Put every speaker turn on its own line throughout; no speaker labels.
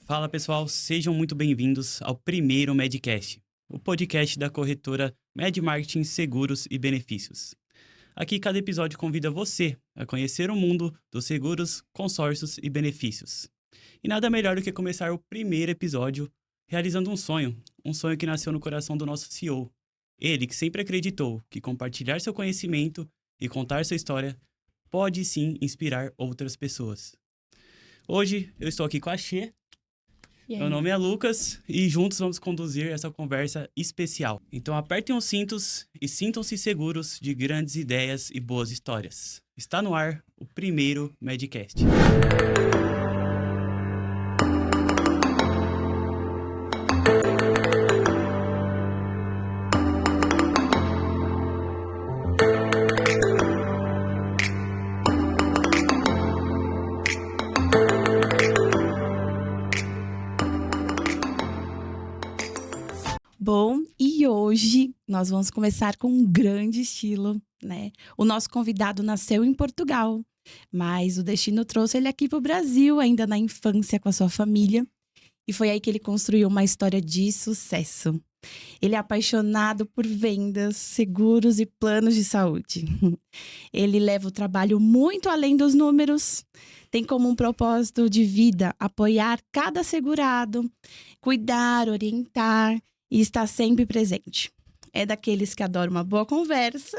Fala pessoal, sejam muito bem-vindos ao primeiro Medcast, o podcast da corretora Med Marketing Seguros e Benefícios. Aqui cada episódio convida você a conhecer o mundo dos seguros, consórcios e benefícios. E nada melhor do que começar o primeiro episódio realizando um sonho que nasceu no coração do nosso CEO. Ele que sempre acreditou que compartilhar seu conhecimento e contar sua história pode sim inspirar outras pessoas. Hoje eu estou aqui com a Xê. Meu nome é Lucas e juntos vamos conduzir essa conversa especial. Então apertem os cintos e sintam-se seguros de grandes ideias e boas histórias. Está no ar o primeiro Medcast.
Bom, e hoje nós vamos começar com um grande estilo, né? O nosso convidado nasceu em Portugal, mas o destino trouxe ele aqui para o Brasil, ainda na infância com a sua família. E foi aí que ele construiu uma história de sucesso. Ele é apaixonado por vendas, seguros e planos de saúde. Ele leva o trabalho muito além dos números. Tem como um propósito de vida apoiar cada segurado, cuidar, orientar e estar sempre presente. É daqueles que adoram uma boa conversa,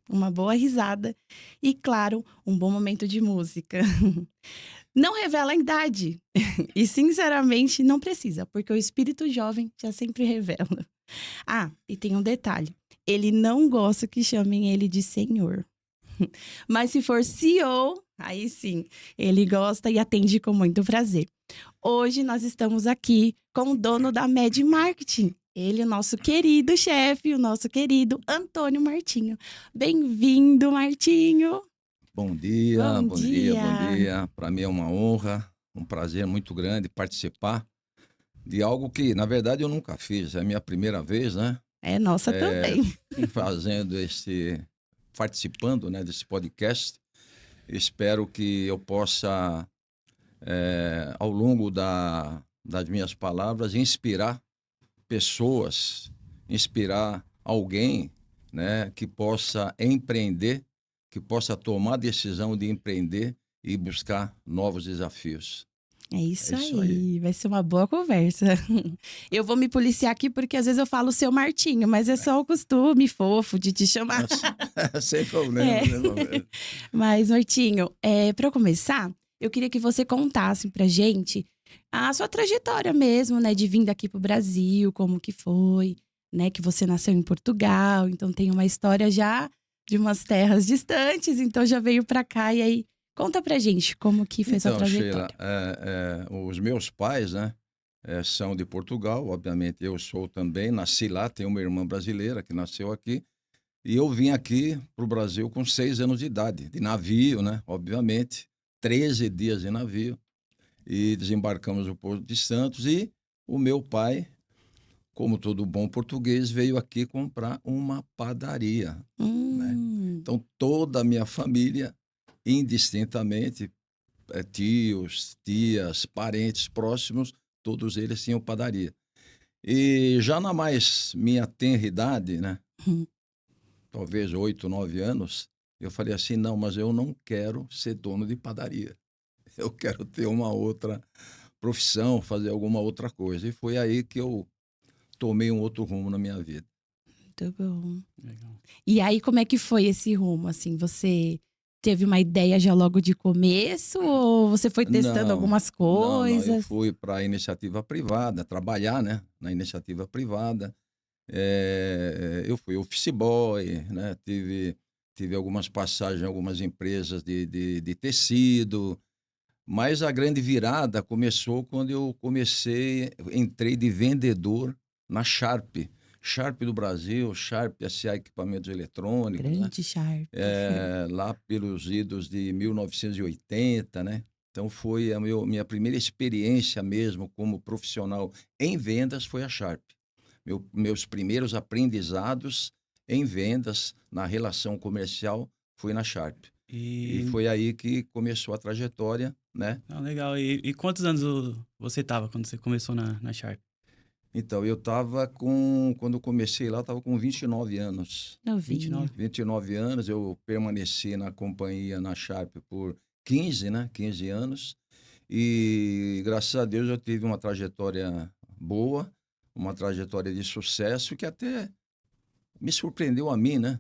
uma boa risada e, claro, um bom momento de música. Não revela a idade e, sinceramente, não precisa, porque o espírito jovem já sempre revela. Ah, e tem um detalhe. Ele não gosta que chamem ele de senhor. Mas se for CEO, aí sim, ele gosta e atende com muito prazer. Hoje nós estamos aqui com o dono da Med Marketing. Ele, o nosso querido chefe, o nosso querido Antônio Martinho. Bem-vindo, Martinho.
Bom dia,
Bom dia.
Para mim é uma honra, um prazer muito grande participar de algo que, na verdade, eu nunca fiz. É a minha primeira vez, né?
É nossa também.
Participando, né, desse podcast. Espero que eu possa, ao longo das minhas palavras, inspirar pessoas, inspirar alguém, né, que possa empreender, que possa tomar a decisão de empreender e buscar novos desafios.
É isso aí, vai ser uma boa conversa. Eu vou me policiar aqui porque às vezes eu falo seu Martinho, mas é só o costume fofo de te chamar.
Sem problema, sem problema.
Mas, Martinho, para começar, eu queria que você contasse pra gente a sua trajetória mesmo, né, de vir daqui pro Brasil, como que foi, né, que você nasceu em Portugal, então tem uma história já de umas terras distantes, então já veio pra cá e aí conta pra gente como que foi sua trajetória.
Sheila, os meus pais, né, são de Portugal, obviamente eu sou também, nasci lá, tenho uma irmã brasileira que nasceu aqui, e eu vim aqui pro Brasil com 6 anos de idade, de navio, né, obviamente, 13 dias de navio, e desembarcamos no Porto de Santos, e o meu pai, como todo bom português, veio aqui comprar uma padaria, né? Então toda a minha família, indistintamente, tios, tias, parentes próximos, todos eles tinham padaria. E já na mais minha tenra idade, né, talvez 8, 9 anos, eu falei assim, não, mas eu não quero ser dono de padaria. Eu quero ter uma outra profissão, fazer alguma outra coisa. E foi aí que eu tomei um outro rumo na minha vida.
Muito bom.
Legal.
E aí, como é que foi esse rumo, assim? Você teve uma ideia já logo de começo ou você foi testando algumas
Não, eu
coisas?
fui para a iniciativa privada, trabalhar, né, na iniciativa privada. Eu fui office boy, né, tive algumas passagens em algumas empresas de tecido, mas a grande virada começou quando eu entrei de vendedor na Sharp. Sharp do Brasil, Sharp SA Equipamentos Eletrônicos, né?
Grande Sharp.
Lá pelos idos de 1980, né? Então foi minha primeira experiência mesmo como profissional em vendas foi a Sharp. Meus primeiros aprendizados em vendas, na relação comercial, foi na Sharp. E
E
foi aí que começou a trajetória né?
Ah, legal. E quantos anos você tava quando você começou na Sharp?
Então, quando eu comecei lá, eu estava com 29 anos.
Novinho.
29?
29 anos, eu permaneci na companhia, na Sharp, por 15, né? 15 anos. E, graças a Deus, eu tive uma trajetória boa, uma trajetória de sucesso que até me surpreendeu a mim, né?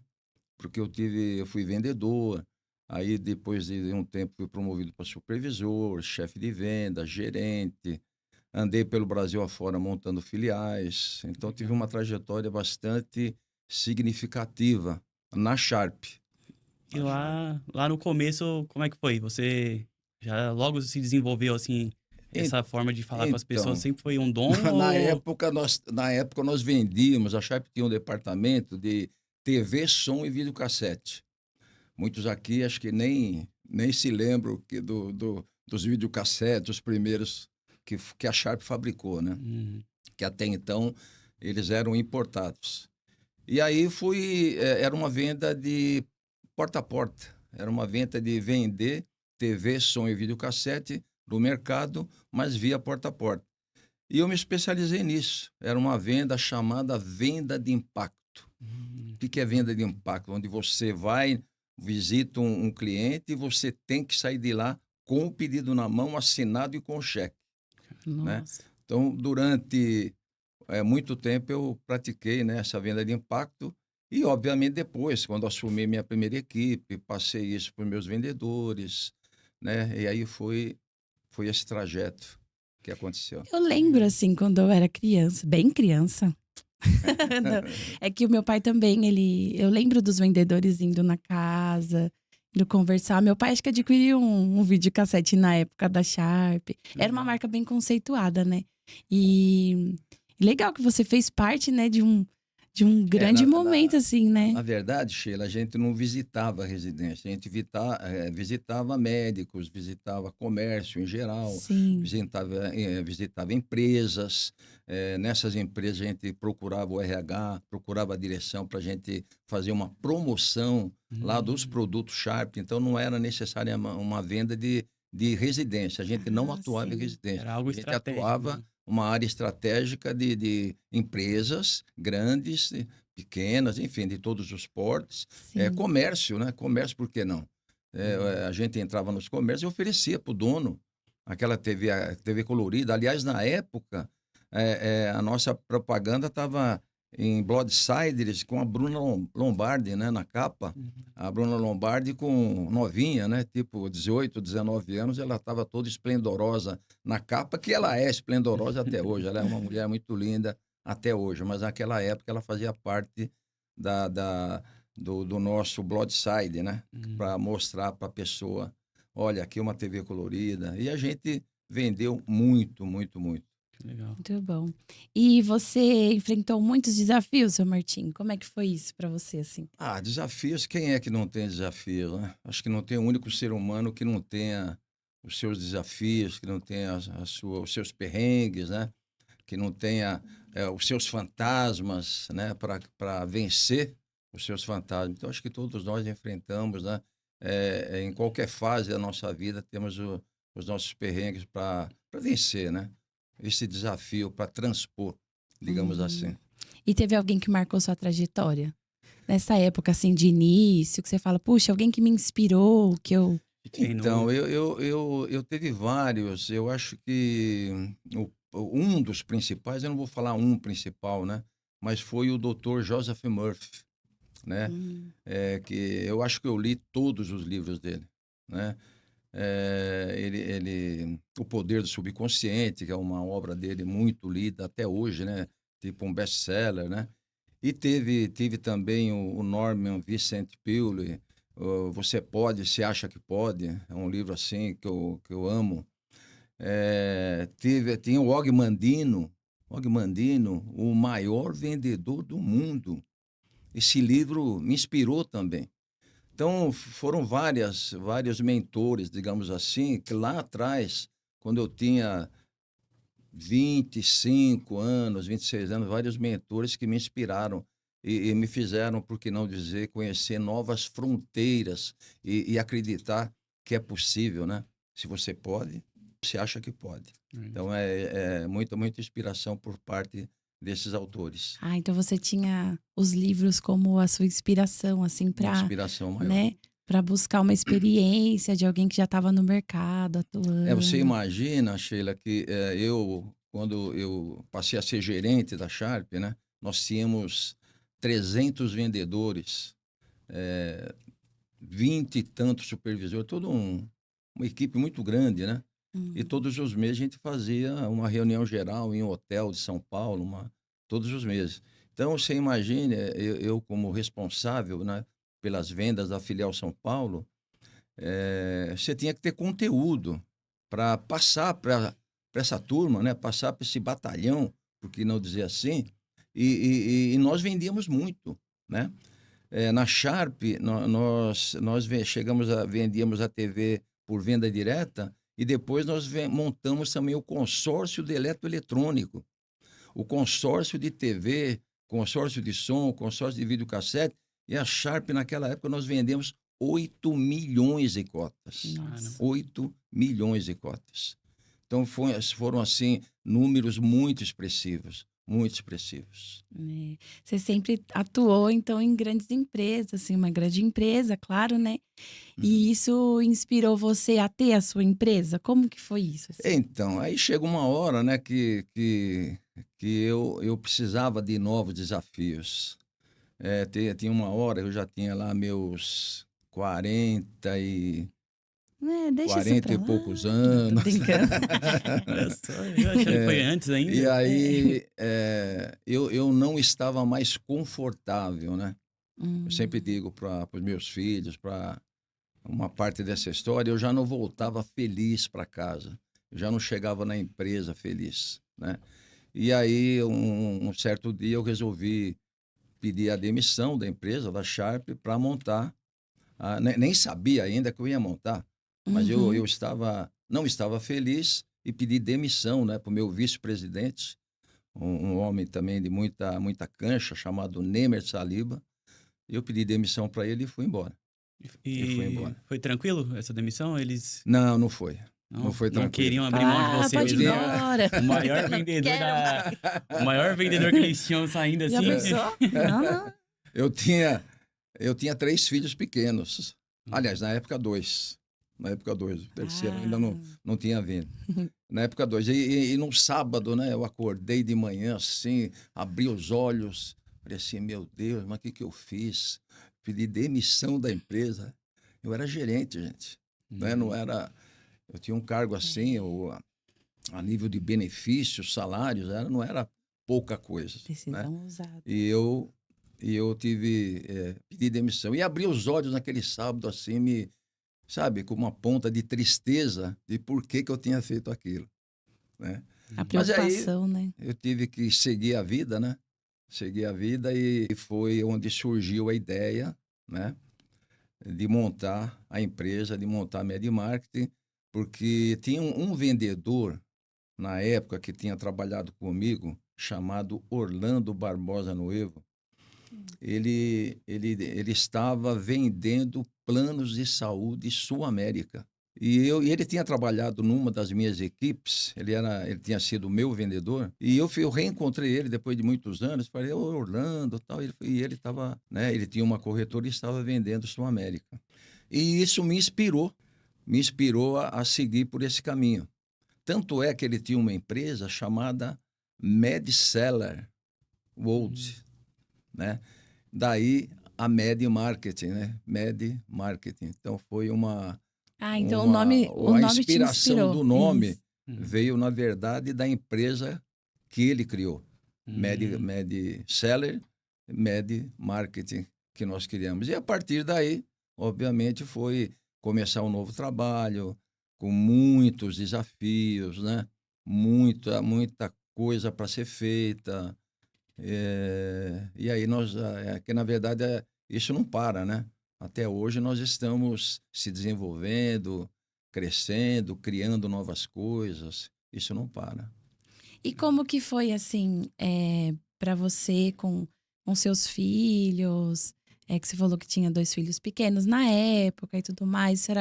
Porque eu fui vendedor, aí depois de um tempo fui promovido para supervisor, chefe de venda, gerente, andei pelo Brasil afora montando filiais, então tive
Legal.
uma trajetória bastante significativa na Sharp.
E lá no começo, como é que foi? Você já logo se desenvolveu, assim,
En-
essa forma de falar com as pessoas?
Então,
Sempre foi um dom
na
ou...
época nós vendíamos, a Sharp tinha um departamento de TV, som e videocassete. Muitos aqui acho que nem se lembram dos videocassetes, os primeiros que a Sharp fabricou, né?
Uhum.
Que até então eles eram importados. E aí era uma venda de porta a porta, era uma venda de vender TV, som e videocassete no mercado, mas via porta a porta. E eu me especializei nisso. Era uma venda chamada venda de impacto.
Uhum.
O que é venda de impacto? Onde você vai, visita um cliente e você tem que sair de lá com o pedido na mão, assinado e com o cheque, né?
Nossa.
Então, durante muito tempo eu pratiquei, né, essa venda de impacto e, obviamente, depois, quando assumi minha primeira equipe, passei isso para os meus vendedores, né? E aí foi esse trajeto que aconteceu.
Eu lembro, assim, quando eu era criança, bem criança. Não, é que o meu pai também, eu lembro dos vendedores indo na casa, indo conversar. Meu pai acho que adquiriu um videocassete na época da Sharp. Era uma
Legal.
marca bem conceituada, né? E legal que você fez parte, né, de um
É,
grande momento, assim, né?
na verdade, Sheila, a gente não visitava a residência, a gente visitava médicos, visitava comércio em geral,
Sim.
visitava empresas. Nessas empresas a gente procurava o RH, procurava a direção para a gente fazer uma promoção lá dos
Hum.
produtos Sharp. Então não era necessária uma venda de residência, a gente não
Ah,
atuava em
sim.
residência,
Era algo
a gente
estratégico,
atuava
né?
uma área estratégica de empresas grandes, pequenas, enfim, de todos os portes.
Sim.
Comércio, né? Comércio, por que não?
Uhum.
A gente entrava nos comércios e oferecia para o dono aquela TV, a TV colorida. Aliás, na época, a nossa propaganda estava em Broadsiders com a Bruna Lombardi, né, na capa.
Uhum.
A Bruna Lombardi com novinha, né, tipo 18, 19 anos, ela estava toda esplendorosa na capa, que ela é esplendorosa até hoje. Ela é uma mulher muito linda até hoje, mas naquela época ela fazia parte da, da, do nosso Broadside, né,
Uhum.
para mostrar para a pessoa, olha, aqui é uma TV colorida. E a gente vendeu muito, muito, muito.
Que legal.
Muito bom. E você enfrentou muitos desafios, seu Martim? Como é que foi isso pra você, assim?
Desafios, quem é que não tem desafio, né? Acho que não tem um único ser humano que não tenha os seus desafios, que não tenha os seus perrengues, né? Que não tenha os seus fantasmas, né? Para vencer os seus fantasmas. Então, acho que todos nós enfrentamos, né? Em qualquer fase da nossa vida, temos os nossos perrengues para vencer, né? Esse desafio para transpor, digamos
Uhum.
assim.
E teve alguém que marcou sua trajetória? Nessa época, assim, de início, que você fala, puxa, alguém que me inspirou, que eu...
Te treinou.
Então, eu teve vários. Eu acho que um dos principais, eu não vou falar um principal, né? Mas foi o Dr. Joseph Murphy, né?
Hum,
Que eu acho que eu li todos os livros dele, né? O Poder do Subconsciente, que é uma obra dele muito lida até hoje, né? Tipo um best-seller, né? E tive também o Norman Vincent Peale, Você Pode, Se Acha que Pode, é um livro assim que eu amo. Tinha Og Mandino, o maior vendedor do mundo. Esse livro me inspirou também. Então, foram vários mentores, digamos assim, que lá atrás, quando eu tinha 25 anos, 26 anos, vários mentores que me inspiraram e me fizeram, por que não dizer, conhecer novas fronteiras e acreditar que é possível, né? Se você pode, você acha que pode.
Uhum.
Então, é muita inspiração por parte desses autores.
Ah, então você tinha os livros como a sua inspiração, assim,
Uma
para,
inspiração maior.
né, para buscar uma experiência de alguém que já estava no mercado
Você
atuando.
imagina, Sheila, que quando eu passei a ser gerente da Sharp, né, nós tínhamos 300 vendedores, 20 e tantos supervisores, uma equipe muito grande, né? E
Hum.
todos os meses a gente fazia uma reunião geral em um hotel de São Paulo, todos os meses. Então, você imagine, eu como responsável, né, pelas vendas da filial São Paulo, você tinha que ter conteúdo para passar para essa turma, né, passar para esse batalhão, por que não dizer assim, e nós vendíamos muito, né? Na Sharp, nós vendíamos a TV por venda direta e depois nós montamos também o consórcio de eletroeletrônico, o consórcio de TV, consórcio de som, consórcio de videocassete. E a Sharp, naquela época, nós vendemos 8 milhões de cotas.
Nossa.
8 milhões de cotas. Então, foram, assim, números muito expressivos. Muito expressivos.
É. Você sempre atuou, então, em grandes empresas, assim, uma grande empresa, claro, né? E isso inspirou você a ter a sua empresa? Como que foi isso, assim?
Então, aí chega uma hora, né, que eu precisava de novos desafios. Tinha uma hora, eu já tinha lá meus 40
Deixa isso pra
e
lá.
poucos
Não, tô
anos.
brincando.
Olha só, eu achando que foi antes ainda.
E aí, eu não estava mais confortável, né? Eu sempre
Hum.
digo para os meus filhos, para uma parte dessa história, eu já não voltava feliz para casa. Eu já não chegava na empresa feliz, né? E aí, um certo dia, eu resolvi pedir a demissão da empresa, da Sharp, para montar. Nem sabia ainda que eu ia montar, mas eu
Uhum.
não estava feliz e pedi demissão, né, para o meu vice-presidente, um homem também de muita cancha, chamado Nemer Saliba. Eu pedi demissão para ele e fui embora. E fui
E
embora.
foi tranquilo essa demissão? Eles
Não, não foi. Não foi
não
tranquilo.
queriam abrir mão de você.
Pode ir
tinha-
embora.
O maior
Não
vendedor
quero
o maior vendedor que eles tinham saindo
Já
assim.
pensou? Não, não.
Eu tinha 3 filhos pequenos. Aliás, na época 2. Na época 2. O terceiro ainda não tinha vindo. Na época 2. E num sábado, né, eu acordei de manhã assim, abri os olhos, falei assim, meu Deus, mas o que eu fiz? Pedi demissão da empresa. Eu era gerente, gente. Né? Não era... Eu tinha um cargo assim, a nível de benefícios, salários, não era pouca coisa. Né?
Decisão ousada.
E eu pedi demissão. E abri os olhos naquele sábado, assim, sabe, com uma ponta de tristeza de por que eu tinha feito aquilo, né?
A
Mas aí
preocupação, né?
eu tive que seguir a vida, né? Seguir a vida e foi onde surgiu a ideia, né, de montar a empresa, de montar a Med Marketing, porque tinha um vendedor na época que tinha trabalhado comigo, chamado Orlando Barbosa Noivo. Ele estava vendendo planos de saúde Sul-América. E ele tinha trabalhado numa das minhas equipes, ele tinha sido meu vendedor, e eu reencontrei ele depois de muitos anos, falei, ô Orlando, tal, e ele estava, né, ele tinha uma corretora e estava vendendo Sul-América. E isso me inspirou a seguir por esse caminho. Tanto é que ele tinha uma empresa chamada MedSeller World, né? Daí a Med Marketing, né? Med Marketing. Então foi
Então o
a
nome te
inspiração
inspirou.
do nome
Isso.
veio, na verdade, da empresa que ele criou. Med Seller, Med Marketing, que nós criamos. E a partir daí, obviamente, foi começar um novo trabalho, com muitos desafios, né? Muita coisa para ser feita. E aí que na verdade isso não para, né? Até hoje nós estamos se desenvolvendo, crescendo, criando novas coisas. Isso não para.
E como que foi, assim, para você com seus filhos? Que você falou que tinha 2 filhos pequenos na época e tudo mais. Isso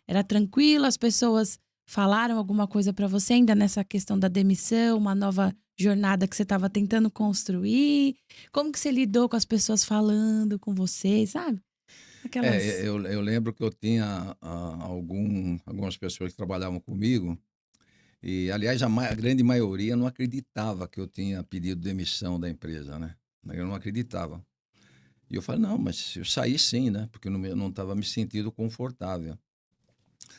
era tranquilo? As pessoas falaram alguma coisa para você ainda nessa questão da demissão, uma nova jornada que você estava tentando construir? Como que você lidou com as pessoas falando com você, sabe? Aquelas...
Eu lembro que eu tinha algumas pessoas que trabalhavam comigo, e, aliás, a grande maioria não acreditava que eu tinha pedido demissão da empresa, né? Eu não acreditava. E eu falei, não, mas eu saí sim, né? Porque eu não estava me sentindo confortável.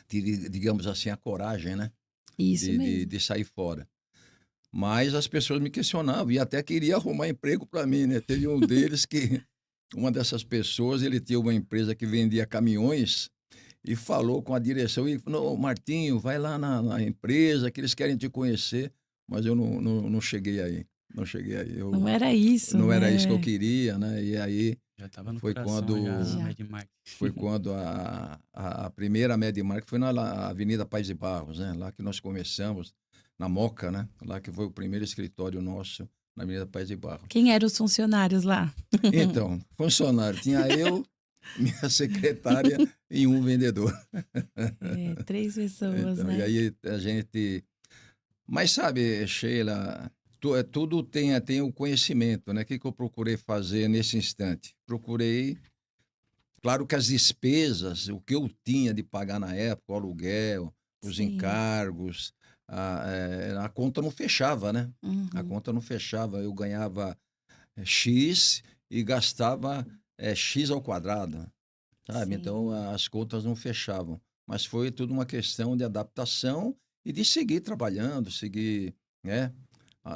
Tive, digamos assim, a coragem, né?
Isso mesmo.
De sair fora. Mas as pessoas me questionavam e até queria arrumar emprego para mim, né? Teve um deles que, uma dessas pessoas, ele tinha uma empresa que vendia caminhões e falou com a direção e falou, Martinho, vai lá na empresa que eles querem te conhecer. Mas eu não cheguei aí, não cheguei aí.
Não era isso,
Não era isso que eu
né?
queria, né? E aí
Já estava no
foi
coração, já,
Já.
Medmark.
foi quando a primeira Medmark foi na Avenida Paz de Barros, né? Lá que nós começamos, na Moca, né? Lá que foi o primeiro escritório nosso, na Avenida Paz de Barros.
Quem eram os funcionários lá?
Então, funcionário, tinha eu, minha secretária e um vendedor.
É, 3 pessoas,
Então, e
né?
aí a gente... Mas sabe, Sheila, tudo tem o conhecimento, né? O que eu procurei fazer nesse instante? Procurei... Claro que as despesas, o que eu tinha de pagar na época, o aluguel, os
Sim.
encargos, a conta não fechava, né? A
Uhum.
conta não fechava. Eu ganhava X e gastava X ao quadrado, sabe?
Sim.
Então as contas não fechavam. Mas foi tudo uma questão de adaptação e de seguir trabalhando, seguir, né,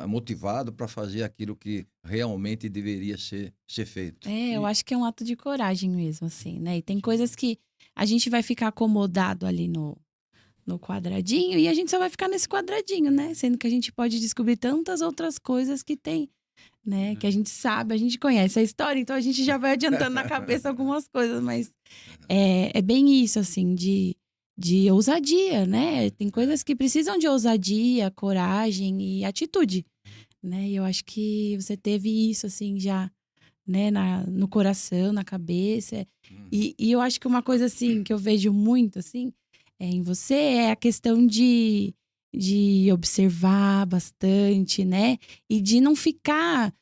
motivado para fazer aquilo que realmente deveria ser feito.
É, eu
E
acho que é um ato de coragem mesmo, assim, né? E tem coisas que a gente vai ficar acomodado ali no quadradinho e a gente só vai ficar nesse quadradinho, né? Sendo que a gente pode descobrir tantas outras coisas que tem, né? Que a gente sabe, a gente conhece a história, então a gente já vai adiantando na cabeça algumas coisas, mas é bem isso, assim, de ousadia, né? Tem coisas que precisam de ousadia, coragem e atitude, né? E eu acho que você teve isso, assim, já, né, no coração, na cabeça.
Uhum.
E eu acho que uma coisa, assim, que eu vejo muito, assim, em você é a questão de observar bastante, né? E de não ficar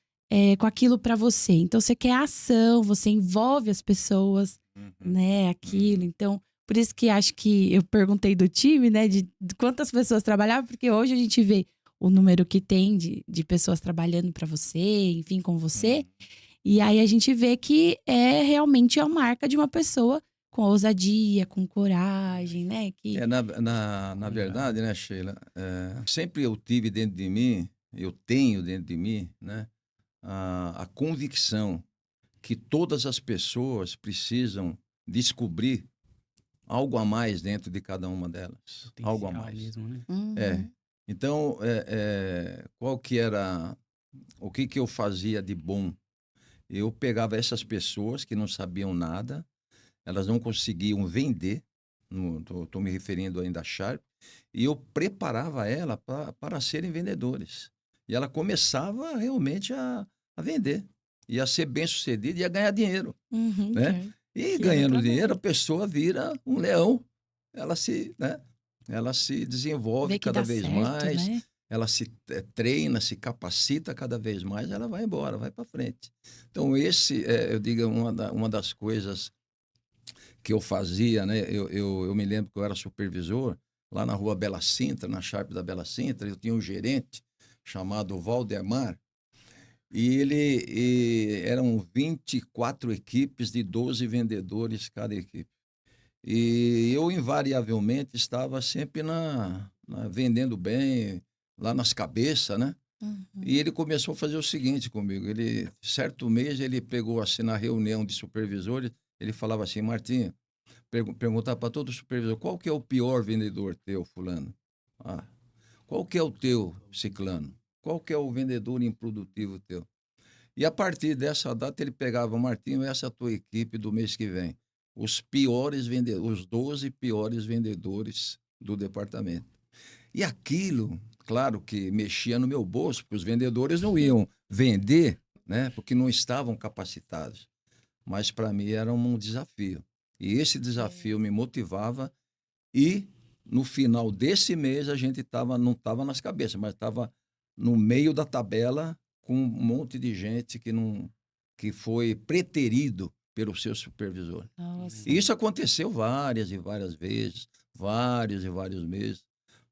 com aquilo pra você. Então, você quer ação, você envolve as pessoas,
Uhum.
né? Aquilo.
Uhum.
Então, por isso que acho que eu perguntei do time, né? De quantas pessoas trabalhavam, porque hoje a gente vê o número que tem de pessoas trabalhando pra você, enfim, com você.
Uhum.
E aí a gente vê que é realmente a marca de uma pessoa com ousadia, com coragem, né? Que...
Na
Legal.
verdade, né, Sheila, sempre eu tive dentro de mim, eu tenho dentro de mim, né, a convicção que todas as pessoas precisam descobrir algo a mais dentro de cada uma delas, algo a
Potencial
mais.
mesmo, né?
É.
Uhum,
Então, qual que era, o que que eu fazia de bom? Eu pegava essas pessoas que não sabiam nada, elas não conseguiam vender, estou me referindo ainda à Sharp, e eu preparava ela para serem vendedores. E ela começava realmente a vender, ia ser bem-sucedida, ia ganhar dinheiro,
uhum,
né? E
que era o
ganhando dinheiro, a
trabalho.
pessoa vira um leão. Né? Ela se desenvolve
Ver que
cada
dá
vez
certo,
mais,
né?
ela se treina, se capacita cada vez mais, ela vai embora, vai para frente. Então, esse, eu digo, uma das coisas que eu fazia, né? Eu me lembro que eu era supervisor lá na rua Bela Sintra, na Sharp da Bela Sintra, eu tinha um gerente chamado Valdemar, eram 24 equipes de 12 vendedores cada equipe. E eu, invariavelmente, estava sempre vendendo bem, lá nas cabeças, né? E
Uhum.
ele começou a fazer o seguinte comigo. Certo mês, ele pegou assim na reunião de supervisores, ele falava assim, Martinho, perguntar para todo supervisor, qual que é o pior vendedor teu, fulano? Ah, qual que é o teu, ciclano? Qual que é o vendedor improdutivo teu? E a partir dessa data ele pegava, Martinho, essa é a tua equipe do mês que vem. Os piores vendedores, os 12 piores vendedores do departamento. E aquilo, claro que mexia no meu bolso, porque os vendedores não iam vender, né, porque não estavam capacitados. Mas para mim era um desafio. E esse
É.
desafio me motivava e no final desse mês a gente não estava nas cabeças, mas estava no meio da tabela com um monte de gente que foi preterido pelo seu supervisor.
Nossa.
E isso aconteceu várias e várias vezes, vários e vários meses.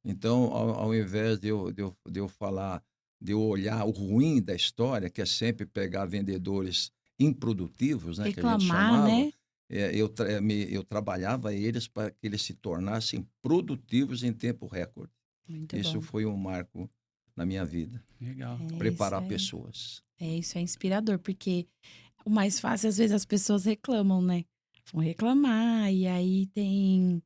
Então, ao invés de eu falar, de eu olhar o ruim da história, que é sempre pegar vendedores improdutivos, né, que a gente
Reclamar,
chamava,
né?
eu trabalhava eles para que eles se tornassem produtivos em tempo recorde.
Muito
Isso
bom.
foi um marco na minha vida,
Legal.
preparar pessoas.
Isso é inspirador, porque o mais fácil, às vezes, as pessoas reclamam, né? Vão reclamar, e aí tem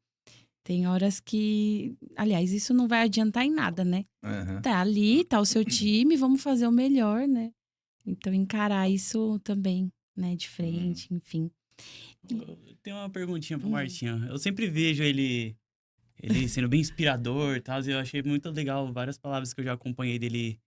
horas que. Aliás, isso não vai adiantar em nada, né?
Aham.
Tá ali, tá o seu time, vamos fazer o melhor, né? Então, encarar isso também, né, de frente, enfim.
Eu tenho uma perguntinha pro
Hum.
Martinho. Eu sempre vejo ele sendo bem inspirador e tal. E eu achei muito legal várias palavras que eu já acompanhei dele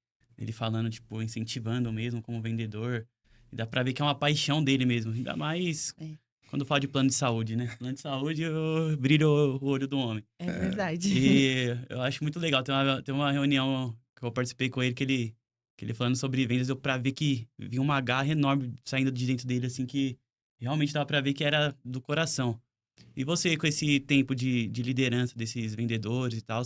falando, tipo, incentivando mesmo como vendedor. E dá pra ver que é uma paixão dele mesmo. Ainda mais
É.
quando fala de plano de saúde, né? Plano de saúde, eu brilho o olho do homem.
É verdade.
E eu acho muito legal. Tem uma reunião que eu participei com ele que ele falando sobre vendas, deu pra ver que vinha uma garra enorme saindo de dentro dele, assim, que realmente dava pra ver que era do coração. E você, com esse tempo de liderança desses vendedores e tal,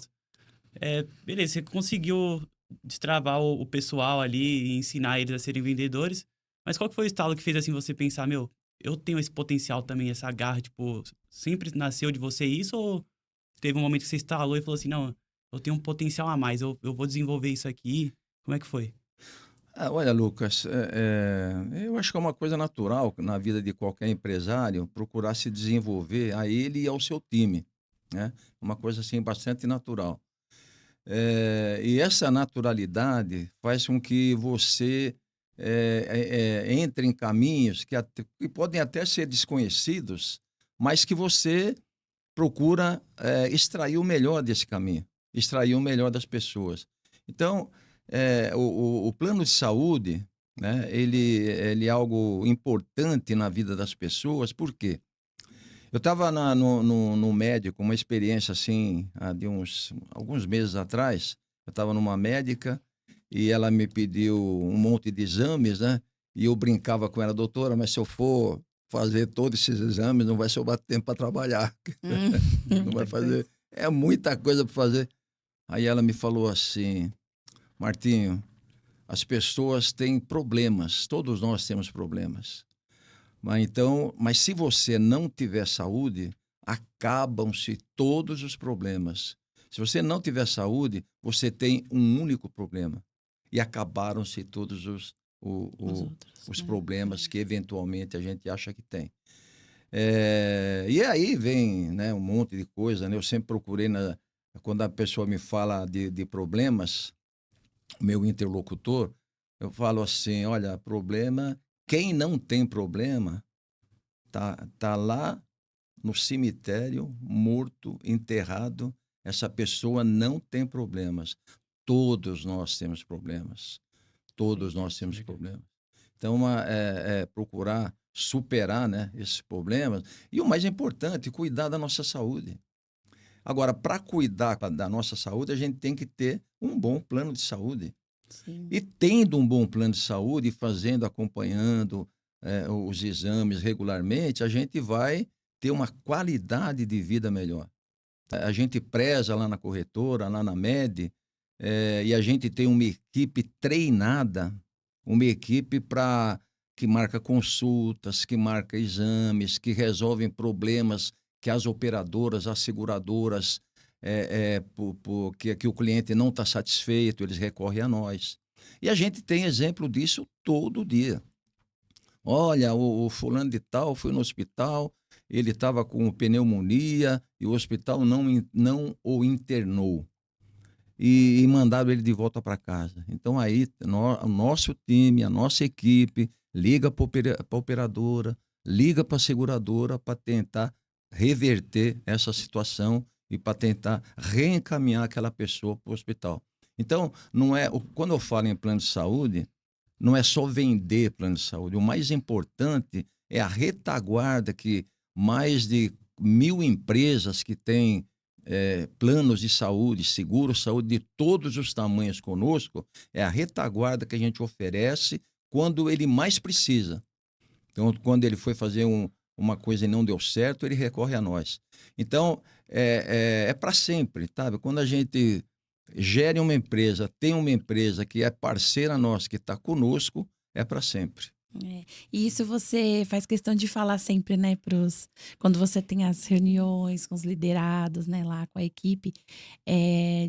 beleza, você conseguiu destravar o pessoal ali e ensinar eles a serem vendedores, mas qual que foi o estalo que fez assim você pensar, meu, eu tenho esse potencial também, essa garra, tipo, sempre nasceu de você isso ou teve um momento que você estalou e falou assim, não, eu tenho um potencial a mais, eu vou desenvolver isso aqui. Como é que foi?
Olha, Lucas, eu acho que é uma coisa natural na vida de qualquer empresário procurar se desenvolver a ele e ao seu time, né? Uma coisa assim bastante natural. E essa naturalidade faz com que você entre em caminhos que podem até ser desconhecidos, mas que você procura extrair o melhor desse caminho, extrair o melhor das pessoas. Então, o plano de saúde, né, ele é algo importante na vida das pessoas, por quê? Eu estava no médico, uma experiência assim, de alguns meses atrás. Eu estava numa médica e ela me pediu um monte de exames, né? E eu brincava com ela, doutora, mas se eu for fazer todos esses exames, não vai sobrar tempo para trabalhar. Não vai
Muita coisa.
fazer. É muita coisa para fazer. Aí ela me falou assim, Martinho, as pessoas têm problemas, todos nós temos problemas. Mas se você não tiver saúde, acabam-se todos os problemas. Se você não tiver saúde, você tem um único problema. E acabaram-se todos
Os outros,
os
né?
problemas que eventualmente a gente acha que tem. E aí vem, né, um monte de coisa, né? Eu sempre procurei, quando a pessoa me fala de problemas, meu interlocutor, eu falo assim, olha, problema, quem não tem problema, tá lá no cemitério, morto, enterrado. Essa pessoa não tem problemas. Todos nós temos problemas. Todos nós temos
Legal.
problemas. Então, procurar superar, né, esses problemas. E o mais importante, cuidar da nossa saúde. Agora, para cuidar da nossa saúde, a gente tem que ter um bom plano de saúde.
Sim.
E tendo um bom plano de saúde, fazendo, acompanhando os exames regularmente, a gente vai ter uma qualidade de vida melhor. A gente preza lá na corretora, lá na MED, e a gente tem uma equipe treinada, uma equipe que marca consultas, que marca exames, que resolvem problemas que as operadoras, as seguradoras, que o cliente não está satisfeito, eles recorrem a nós. E a gente tem exemplo disso todo dia. Olha, o fulano de tal foi no hospital, ele estava com pneumonia e o hospital não o internou. E mandaram ele de volta para casa. Então aí o nosso time, a nossa equipe, liga para a operadora, liga para a seguradora para tentar reverter essa situação e para tentar reencaminhar aquela pessoa para o hospital. Então, quando eu falo em plano de saúde, não é só vender plano de saúde. O mais importante é a retaguarda que mais de 1.000 empresas que têm planos de saúde, seguro-saúde de todos os tamanhos conosco, é a retaguarda que a gente oferece quando ele mais precisa. Então, quando ele foi fazer uma coisa e não deu certo, ele recorre a nós. Então, é para sempre, sabe? Quando a gente gere uma empresa, tem uma empresa que é parceira nossa, que está conosco, é para sempre.
E isso você faz questão de falar sempre, né, quando você tem as reuniões com os liderados, né, lá com a equipe,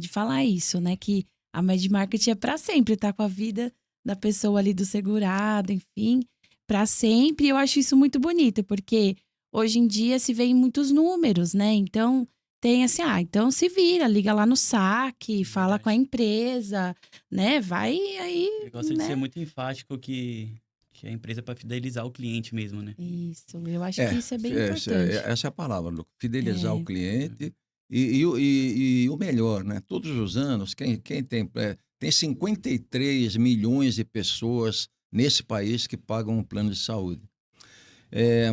de falar isso, né, que a Med Market é para sempre, tá com a vida da pessoa ali do segurado, enfim, para sempre. E eu acho isso muito bonito, porque hoje em dia se vê em muitos números, né? Então tem assim, então se vira, liga lá no saque, fala com a empresa, né? Vai aí,
Eu gosto de ser
né?
muito enfático que a empresa é para fidelizar o cliente mesmo, né?
Isso, eu acho que isso é bem importante.
Essa é a palavra, Lu. Fidelizar o
É.
cliente e o melhor, né? Todos os anos, quem tem 53 milhões de pessoas nesse país que pagam um plano de saúde.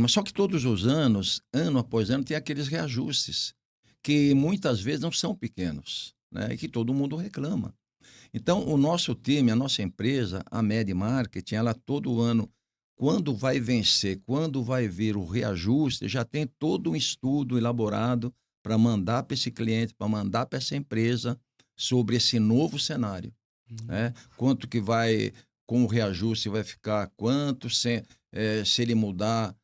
Mas só que todos os anos, ano após ano, tem aqueles reajustes que muitas vezes não são pequenos, né? E que todo mundo reclama. Então, o nosso time, a nossa empresa, a Med Marketing, ela todo ano, quando vai vencer, quando vai vir o reajuste, já tem todo um estudo elaborado para mandar para esse cliente, para mandar para essa empresa sobre esse novo cenário, né? Quanto que vai, com o reajuste vai ficar, se ele mudar,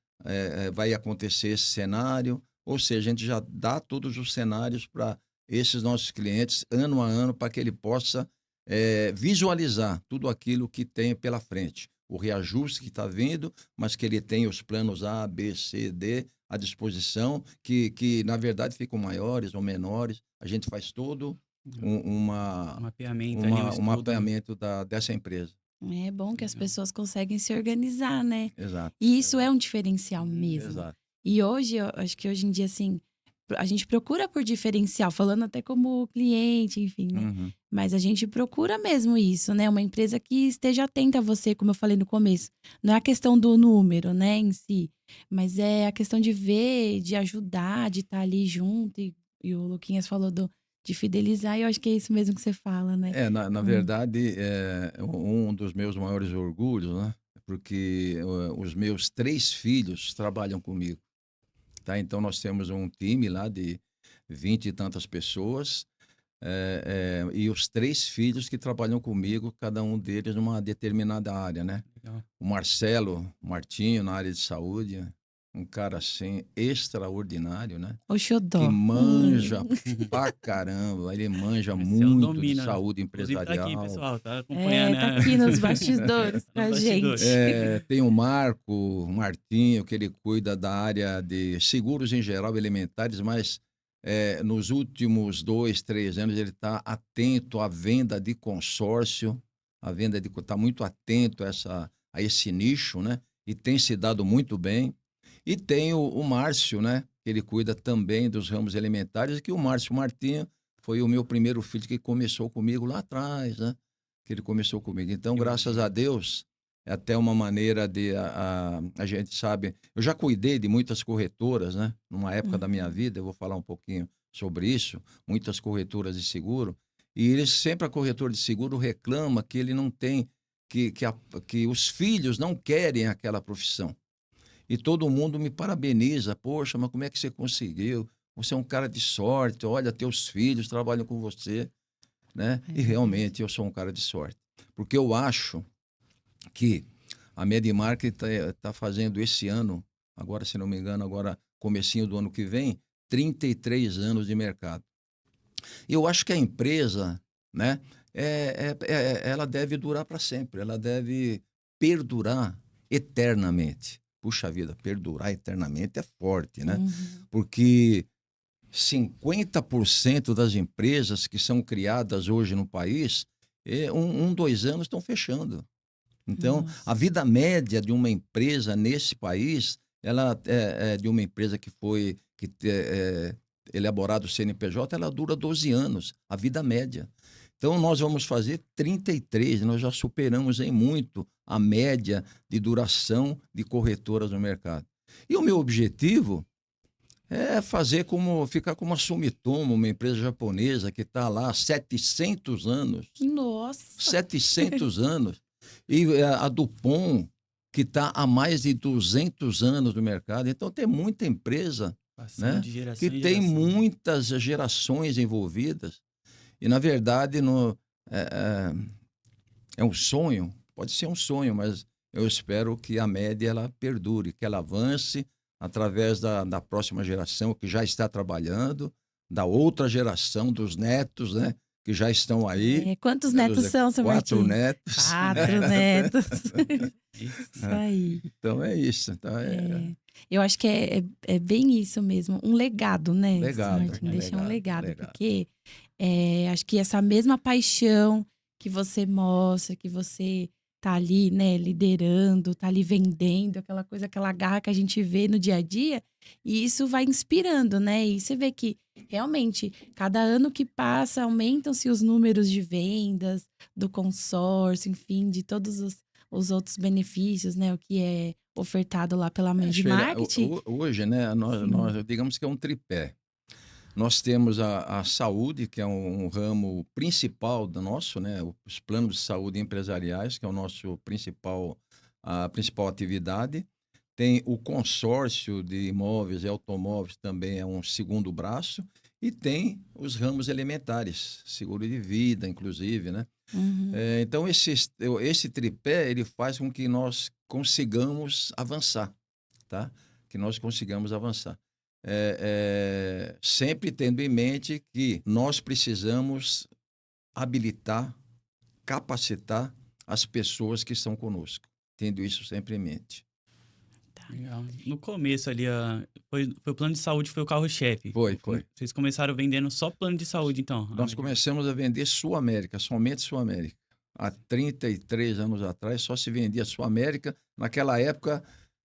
vai acontecer esse cenário. Ou seja, a gente já dá todos os cenários para esses nossos clientes, ano a ano, para que ele possa visualizar tudo aquilo que tem pela frente. O reajuste que está vindo, mas que ele tem os planos A, B, C, D à disposição, que na verdade ficam maiores ou menores. A gente faz todo
Um mapeamento ali, um
um
estudo.
mapeamento dessa empresa.
É bom que as
Legal.
pessoas conseguem se organizar, né?
Exato.
E isso é um diferencial mesmo.
Exato.
E hoje, eu acho que hoje em dia, assim, a gente procura por diferencial, falando até como cliente, enfim, né?
Uhum.
Mas a gente procura mesmo isso, né? Uma empresa que esteja atenta a você, como eu falei no começo. Não é a questão do número, né, em si, mas é a questão de ver, de ajudar, de estar ali junto. E o Luquinhas falou de fidelizar, e eu acho que é isso mesmo que você fala, né?
Na verdade, um dos meus maiores orgulhos, né? Porque os meus 3 filhos trabalham comigo, tá? Então, nós temos um time lá de 20 e tantas pessoas, e os 3 filhos que trabalham comigo, cada um deles numa determinada área, né?
Legal.
O Martinho, na área de saúde, um cara, assim, extraordinário, né?
O
Que
xodó.
manja pra caramba, ele manja
Marcelo
muito de
domina.
saúde
Inclusive tá aqui,
empresarial.
pessoal. Tá acompanhando,
Tá
né?
aqui nos bastidores com
Nos
a
bastidores.
gente.
Tem o Martinho, que ele cuida da área de seguros em geral, elementares, mas nos últimos 2, 3 anos ele está atento à venda de consórcio, está muito atento a esse nicho, né? E tem se dado muito bem. E tem o Márcio, né? Que ele cuida também dos ramos elementares, e que o Márcio Martinho foi o meu primeiro filho que começou comigo lá atrás, né? Que ele começou comigo. Então,
Que
graças
orgulho.
a Deus, é até uma maneira de a gente sabe. Eu já cuidei de muitas corretoras, né? Numa época da minha vida, eu vou falar um pouquinho sobre isso, muitas corretoras de seguro, e eles sempre, a corretora de seguro reclama que ele não tem, que os filhos não querem aquela profissão. E todo mundo me parabeniza. Poxa, mas como é que você conseguiu? Você é um cara de sorte. Olha, teus filhos trabalham com você, né?
É
E realmente eu sou um cara de sorte. Porque eu acho que a Medimark tá fazendo esse ano, agora, se não me engano, agora comecinho do ano que vem, 33 anos de mercado. E eu acho que a empresa, né, ela deve durar para sempre. Ela deve perdurar eternamente. Puxa vida, perdurar eternamente é forte, né?
Uhum.
Porque 50% das empresas que são criadas hoje no país, 2 anos estão fechando. Então, a
Nossa.
vida média de uma empresa nesse país, ela é de uma empresa elaborado o CNPJ, ela dura 12 anos, a vida média. Então, nós vamos fazer 33, nós já superamos em muito a média de duração de corretoras no mercado. E o meu objetivo É ficar como a Sumitomo, uma empresa japonesa que está lá há 700 anos.
Nossa!
700 anos. E a Dupont, que está há mais de 200 anos no mercado. Então, tem muita empresa,
Passando
né,
de geração
que
em
tem
geração.
muitas gerações envolvidas. E, na verdade, é um sonho, pode ser um sonho, mas eu espero que a média ela perdure, que ela avance através da próxima geração que já está trabalhando, da outra geração, dos netos, né, que já estão aí,
Quantos
né,
netos são, seu
4
Martim?
netos.
4 netos. Isso
É.
aí.
Então é isso. Então
Eu acho que é bem isso mesmo. Um legado, né, seu
legado,
Martim? Deixar um legado.
legado.
Porque acho que essa mesma paixão que você mostra, que você tá ali, né, liderando, tá ali vendendo, aquela coisa, aquela garra que a gente vê no dia a dia, e isso vai inspirando, né? E você vê que realmente, cada ano que passa, aumentam-se os números de vendas, do consórcio, enfim, de todos os outros benefícios, né? O que é ofertado lá pela Med
Sheila,
Marketing.
hoje, né,
Sim.
digamos que é um tripé. Nós temos a saúde, que é um ramo principal do nosso, né, os planos de saúde empresariais, que é o nosso a principal atividade. Tem o consórcio de imóveis e automóveis, também é um segundo braço. E tem os ramos elementares, seguro de vida, inclusive, né?
Uhum.
Então, esse tripé, ele faz com que nós consigamos avançar, tá? Que nós consigamos avançar. Sempre tendo em mente que nós precisamos habilitar, capacitar as pessoas que estão conosco, tendo isso sempre em mente.
Legal. No começo ali, foi o plano de saúde, foi o carro-chefe.
Foi.
Vocês começaram vendendo só plano de saúde, então?
Nós começamos a vender Sul América, somente Sul América. Há 33 anos atrás só se vendia Sul América. Naquela época,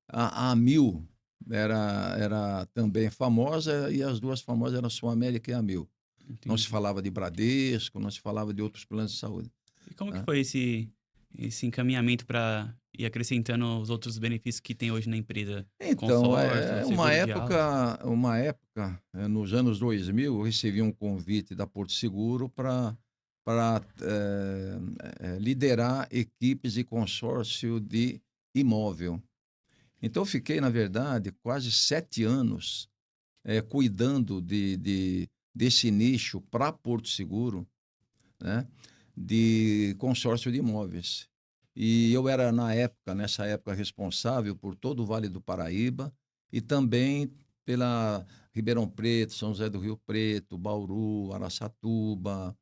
a Amil era também famosa e as duas famosas eram Sul América e a Amil. Não se
Entendi.
falava de Bradesco, não se falava de outros planos de saúde.
E como que
Né?
foi esse encaminhamento para ir acrescentando os outros benefícios que tem hoje na empresa?
Então,
Consórcio, seguro de auto?
nos anos 2000, eu recebi um convite da Porto Seguro para liderar equipes de consórcio de imóvel. Então, eu fiquei, na verdade, quase 7 anos cuidando desse nicho para Porto Seguro, né, de consórcio de imóveis. E eu era, nessa época, responsável por todo o Vale do Paraíba e também pela Ribeirão Preto, São José do Rio Preto, Bauru, Araçatuba,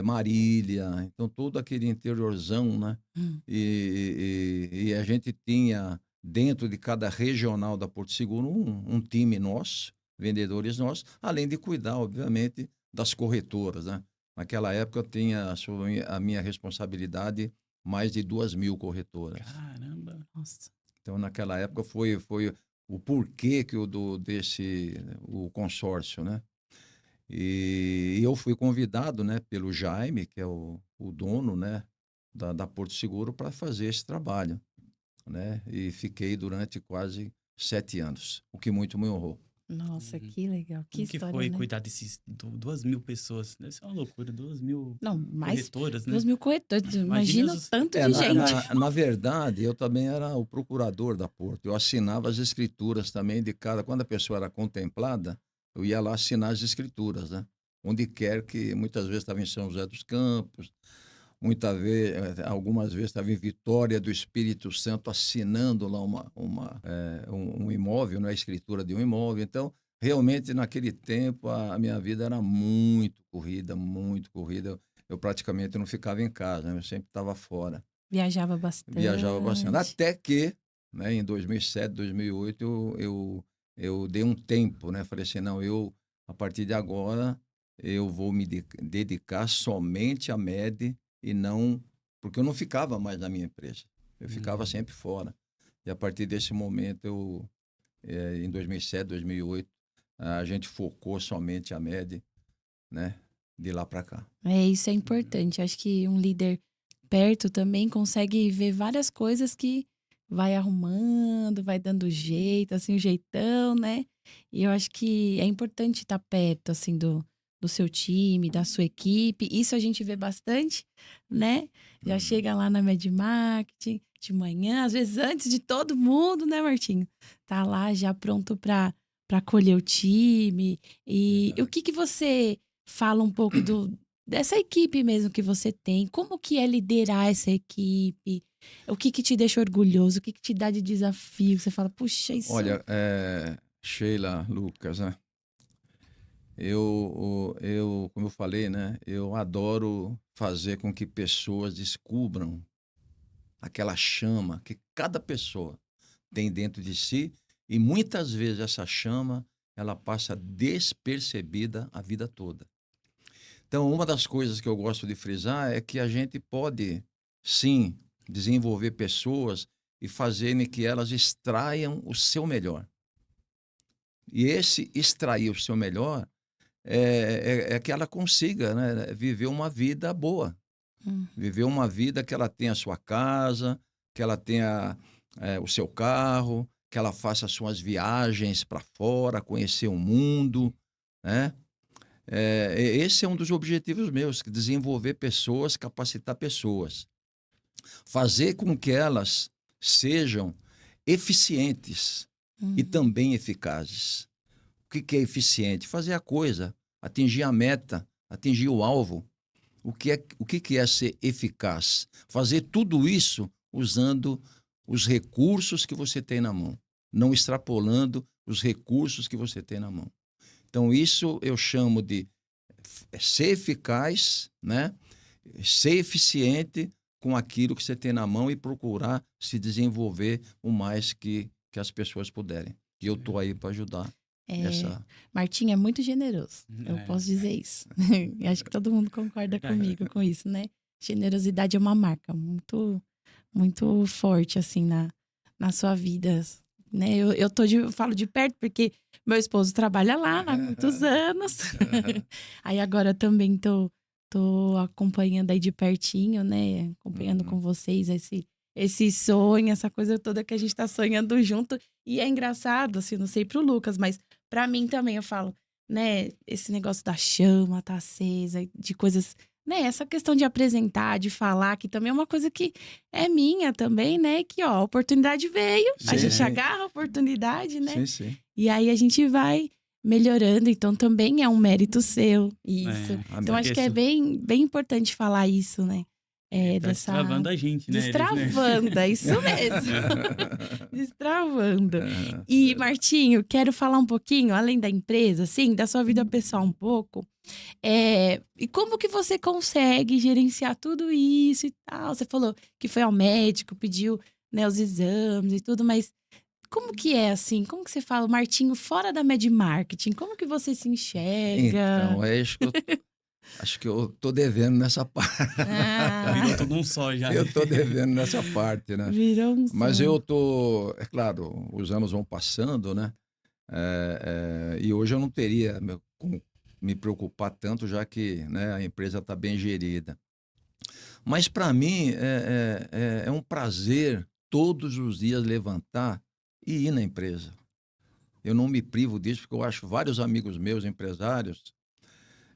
Marília, então todo aquele interiorzão, né?
Hum.
E a gente tinha, dentro de cada regional da Porto Seguro, um time nosso, vendedores nossos, além de cuidar, obviamente, das corretoras, né? Naquela época eu tinha sob a minha responsabilidade mais de 2.000 corretoras.
Caramba.
Nossa.
Então, naquela época foi o porquê que o consórcio, né? E eu fui convidado, né, pelo Jaime, que é o dono, né, da Porto Seguro, para fazer esse trabalho, né? E fiquei durante quase 7 anos, o que muito me honrou.
Nossa,
Uhum.
que legal. Que
Como que
história,
foi
né?
cuidar desses 2.000 pessoas? Deve ser uma loucura, 2.000
Não, mais
corretoras, né?
2.000 corretores.
Imagina
Imagina o
os...
tanto de gente.
Na verdade, eu também era o procurador da Porto. Eu assinava as escrituras também de cada. Quando a pessoa era contemplada, eu ia lá assinar as escrituras, né? Onde quer que, muitas vezes estava em São José dos Campos, algumas vezes estava em Vitória do Espírito Santo assinando lá um imóvel, né? A escritura de um imóvel. Então, realmente, naquele tempo, a minha vida era muito corrida, muito corrida. Eu praticamente não ficava em casa, né? Eu sempre estava fora.
Viajava bastante.
Viajava bastante. Até que, né, em 2007, 2008, eu dei um tempo, né? Falei assim, não, a partir de agora, eu vou me dedicar somente à MED e não... Porque eu não ficava mais na minha empresa. Eu ficava sempre fora. E a partir desse momento, em 2007, 2008, a gente focou somente a MED, né? De lá para cá.
Isso é importante. Acho que um líder perto também consegue ver várias coisas que vai arrumando, vai dando jeito, assim, o jeitão, né? E eu acho que é importante estar perto, assim, do seu time, da sua equipe. Isso a gente vê bastante, né? Já chega lá na Med Marketing de manhã, às vezes antes de todo mundo, né, Martinho? Tá lá já pronto para acolher o time. E o que você fala um pouco dessa equipe mesmo que você tem? Como que é liderar essa equipe? O que te deixa orgulhoso? O que te dá de desafio? Você fala, puxa, isso...
Olha, Sheila, Lucas, né? Como eu falei, né? Eu adoro fazer com que pessoas descubram aquela chama que cada pessoa tem dentro de si e muitas vezes essa chama ela passa despercebida a vida toda. Então, uma das coisas que eu gosto de frisar é que a gente pode, sim, desenvolver pessoas e fazerem que elas extraiam o seu melhor. E esse extrair o seu melhor é que ela consiga, né, viver uma vida boa. Viver uma vida que ela tenha a sua casa, que ela tenha o seu carro, que ela faça as suas viagens para fora, conhecer o mundo, né? Esse é um dos objetivos meus, desenvolver pessoas, capacitar pessoas. Fazer com que elas sejam eficientes e também eficazes. O que é eficiente? Fazer a coisa, atingir a meta, atingir o alvo. O que é ser eficaz? Fazer tudo isso usando os recursos que você tem na mão, não extrapolando os recursos que você tem na mão. Então, isso eu chamo de ser eficaz, né? Ser eficiente com aquilo que você tem na mão e procurar se desenvolver o mais que as pessoas puderem. E eu estou aí para ajudar.
Martim é muito generoso, eu posso dizer isso. E acho que todo mundo concorda comigo com isso, né? Generosidade é uma marca muito, muito forte, assim, na sua vida, né? Eu falo de perto porque meu esposo trabalha lá há muitos anos. Aí agora também tô acompanhando aí de pertinho, né? Acompanhando com vocês esse sonho, essa coisa toda que a gente tá sonhando junto. E é engraçado, assim, não sei pro Lucas, mas pra mim também eu falo, né? Esse negócio da chama tá acesa, de coisas, né? Essa questão de apresentar, de falar, que também é uma coisa que é minha também, né? Que, ó, a oportunidade veio, a gente agarra a oportunidade, né?
Sim, sim.
E aí a gente vai melhorando, então também é um mérito seu, isso. Então acho que é bem, bem importante falar isso, né?
Tá destravando a gente, né?
Destravando, é isso mesmo. Destravando. E, Martinho, quero falar um pouquinho, além da empresa, assim, da sua vida pessoal um pouco. E como que você consegue gerenciar tudo isso e tal? Você falou que foi ao médico, pediu, né, os exames e tudo, mas como que é, assim? Como que você fala, Martinho, fora da Med Marketing? Como que você se enxerga?
Então, acho que eu tô devendo nessa parte.
Virou tudo um só já.
Eu tô devendo nessa parte, né?
Virou um
Mas
só.
eu tô... É claro, os anos vão passando, né? E hoje eu não teria como me preocupar tanto, já que, né, a empresa está bem gerida. Mas para mim é um prazer todos os dias levantar e ir na empresa. Eu não me privo disso, porque eu acho vários amigos meus, empresários,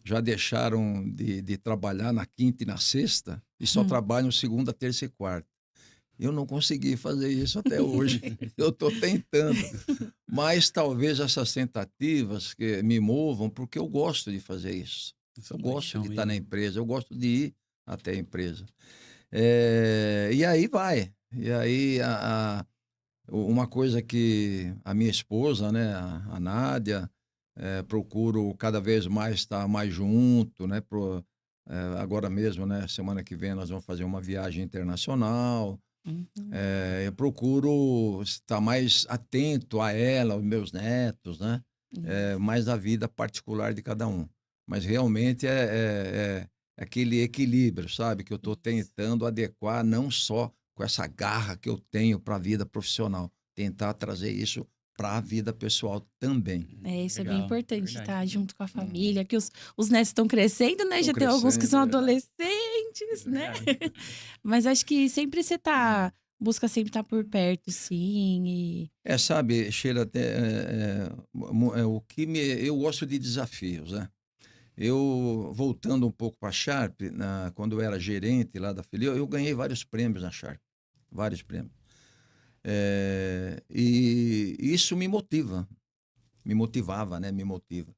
já deixaram de trabalhar na quinta e na sexta e só trabalham segunda, terça e quarta. Eu não consegui fazer isso até hoje. Eu estou tentando. Mas talvez essas tentativas que me movam, porque eu gosto de fazer isso. Eu gosto de estar na empresa, eu gosto de ir até a empresa. E aí vai. E aí uma coisa que a minha esposa, né, a Nádia, procuro cada vez mais estar mais junto, né? Agora mesmo, né, semana que vem nós vamos fazer uma viagem internacional. Eu procuro estar mais atento a ela, aos meus netos, né? Mais a vida particular de cada um. Mas realmente é aquele equilíbrio, sabe? Que eu estou tentando adequar não só com essa garra que eu tenho para a vida profissional, tentar trazer isso para a vida pessoal também.
Isso legal, é bem importante, estar junto com a família, que os netos estão crescendo, né? Já tem alguns que são adolescentes, né? Mas acho que sempre você tá busca sempre estar por perto, sim.
Sabe, Sheila, eu gosto de desafios, né? Eu, voltando um pouco para a Sharp, quando eu era gerente lá da filial, eu ganhei vários prêmios na Sharp, vários prêmios. E isso me motivava, né? Me motiva.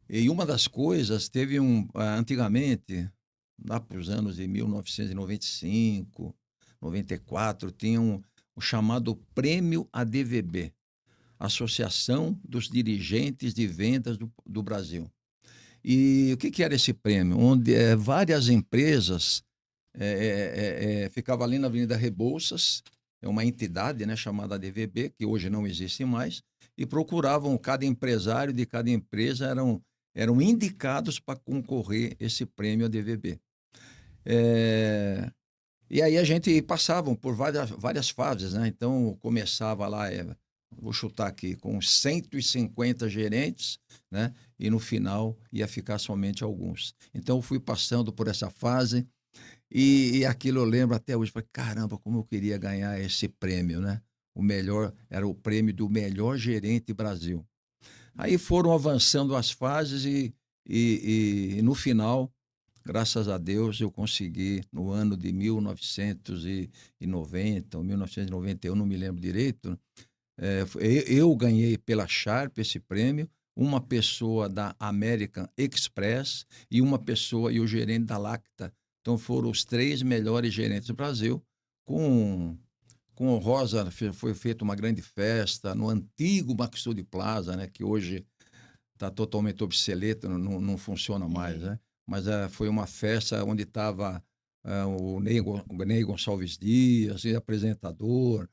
E uma das coisas, antigamente, lá para os anos de 1995, 94, tinha o chamado Prêmio ADVB, Associação dos Dirigentes de Vendas do Brasil. E o que era esse prêmio? Onde várias empresas ficavam ali na Avenida Rebouças, é uma entidade, né, chamada ADVB, que hoje não existe mais, e procuravam cada empresário de cada empresa, eram indicados para concorrer esse prêmio ADVB. E aí a gente passava por várias fases, né? Então começava lá, vou chutar aqui, com 150 gerentes, né? E no final ia ficar somente alguns. Então eu fui passando por essa fase e aquilo eu lembro até hoje. Falei, caramba, como eu queria ganhar esse prêmio, né? Era o prêmio do melhor gerente Brasil. Aí foram avançando as fases e no final, graças a Deus, eu consegui, no ano de 1990 ou 1991, não me lembro direito, eu ganhei pela Sharp esse prêmio, uma pessoa da American Express e uma pessoa e o gerente da Lacta. Então foram os 3 melhores gerentes do Brasil. Com o Rosa foi feita uma grande festa no antigo Maxud Plaza, né, que hoje está totalmente obsoleto, não funciona mais, né? Mas foi uma festa onde estava o Ney Gonçalves Dias, apresentador.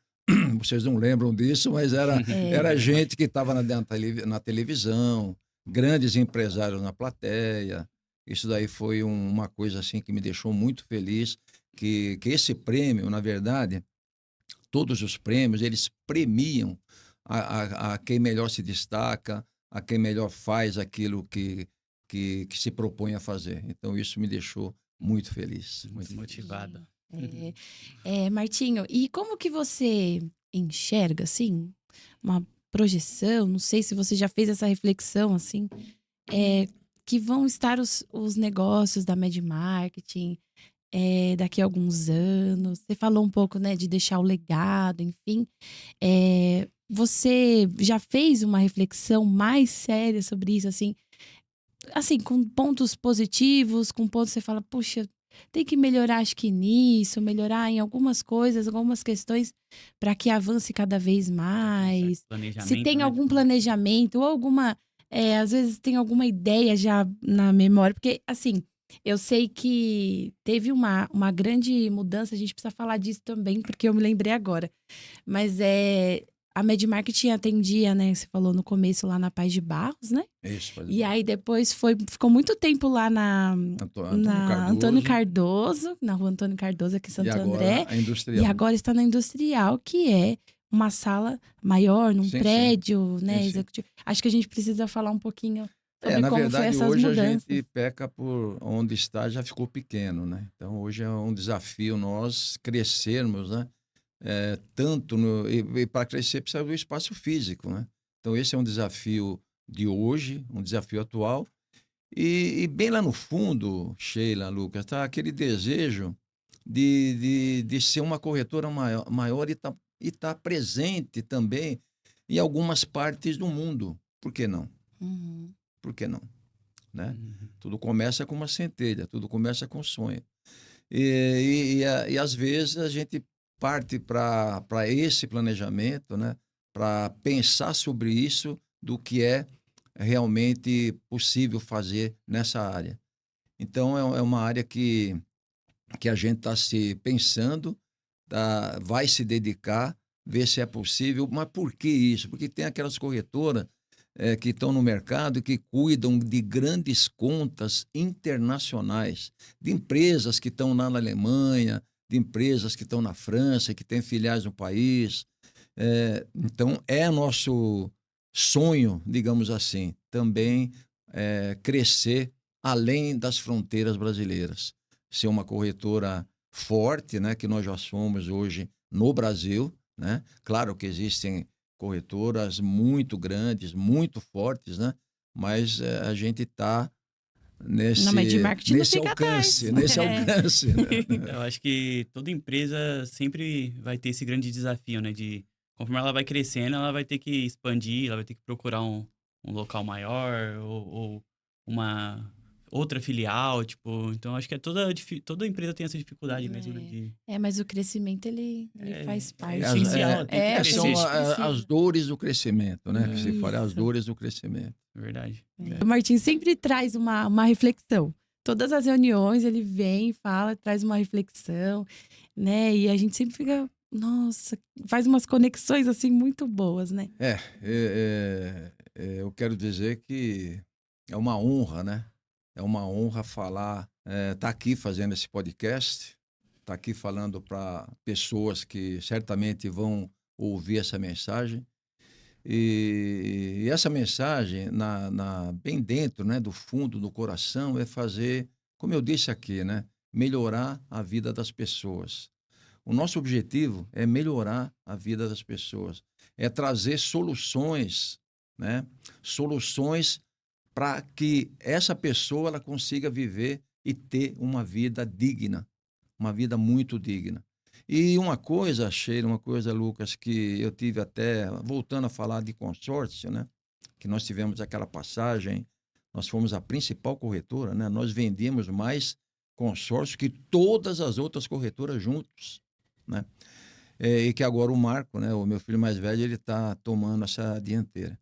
Vocês não lembram disso, mas era gente que estava na televisão, grandes empresários na plateia. Isso daí foi uma coisa assim que me deixou muito feliz, que esse prêmio, na verdade, todos os prêmios, eles premiam a quem melhor se destaca, a quem melhor faz aquilo que se propõe a fazer. Então, isso me deixou muito feliz.
Muito motivado.
Martinho, e como que você enxerga, assim, uma projeção? Não sei se você já fez essa reflexão, assim, que vão estar os negócios da Med Marketing daqui a alguns anos. Você falou um pouco, né, de deixar o legado, enfim. Você já fez uma reflexão mais séria sobre isso, assim, com pontos positivos, com pontos que você fala, puxa, tem que melhorar, acho que nisso, melhorar em algumas coisas, algumas questões, para que avance cada vez mais. Se tem algum planejamento ou alguma, às vezes tem alguma ideia já na memória, porque, assim, eu sei que teve uma grande mudança, a gente precisa falar disso também, porque eu me lembrei agora. Mas a Med Marketing atendia, né? Você falou no começo lá na Paz de Barros, né?
Isso,
E aí depois ficou muito tempo lá na Antônio Cardoso, na rua Antônio Cardoso, aqui em Santo André.
A Industrial.
E agora está na Industrial, que é uma sala maior, num prédio, né?
Sim.
Executivo. Acho que a gente precisa falar um pouquinho sobre
na
como
verdade,
foi essas
hoje
mudanças.
A gente peca por onde está, já ficou pequeno, né? Então, hoje é um desafio nós crescermos, né? Tanto e para crescer precisa do espaço físico, né? Então esse é um desafio de hoje, um desafio atual e bem lá no fundo, Sheila, Lucas, está aquele desejo de ser uma corretora maior e tá presente também em algumas partes do mundo. Por que não? Por que não? Né? Tudo começa com uma centelha, tudo começa com um sonho. E às vezes a gente parte para esse planejamento, né? Para pensar sobre isso, do que é realmente possível fazer nessa área. Então, é uma área que a gente está se pensando, vai se dedicar, ver se é possível. Mas por que isso? Porque tem aquelas corretoras que estão no mercado e que cuidam de grandes contas internacionais, de empresas que estão lá na Alemanha, de empresas que estão na França, que têm filiais no país. Então, é nosso sonho, digamos assim, também crescer além das fronteiras brasileiras. Ser uma corretora forte, né, que nós já somos hoje no Brasil, né? Claro que existem corretoras muito grandes, muito fortes, né? Mas a gente está
Não, mas de marketing não fica atrás.
nesse alcance, né?
Eu acho que toda empresa sempre vai ter esse grande desafio, né? De conforme ela vai crescendo, ela vai ter que expandir, ela vai ter que procurar um local maior ou uma outra filial, tipo. Então, acho que toda empresa tem essa dificuldade mesmo, né?
Mas o crescimento, ele faz
É
parte,
essencial,
né?
tem que
porque a
São
crescer.
gente precisa.
as dores do crescimento, né? Que se fala as
Isso.
dores do crescimento.
Verdade.
O Martim sempre traz uma reflexão. Todas as reuniões ele vem, fala, traz uma reflexão, né? E a gente sempre fica, nossa, faz umas conexões assim muito boas, né?
Eu quero dizer que é uma honra, né? É uma honra falar, tá aqui fazendo esse podcast, tá aqui falando para pessoas que certamente vão ouvir essa mensagem. E essa mensagem, bem dentro, né, do fundo do coração, é fazer, como eu disse aqui, né, melhorar a vida das pessoas. O nosso objetivo é melhorar a vida das pessoas, é trazer soluções, né, soluções para que essa pessoa ela consiga viver e ter uma vida digna, uma vida muito digna. E uma coisa, Sheila, uma coisa, Lucas, que eu tive até, voltando a falar de consórcio, né? Que nós tivemos aquela passagem, nós fomos a principal corretora, né? Nós vendíamos mais consórcio que todas as outras corretoras juntos, né? E que agora o Marco, né? O meu filho mais velho, ele está tomando essa dianteira.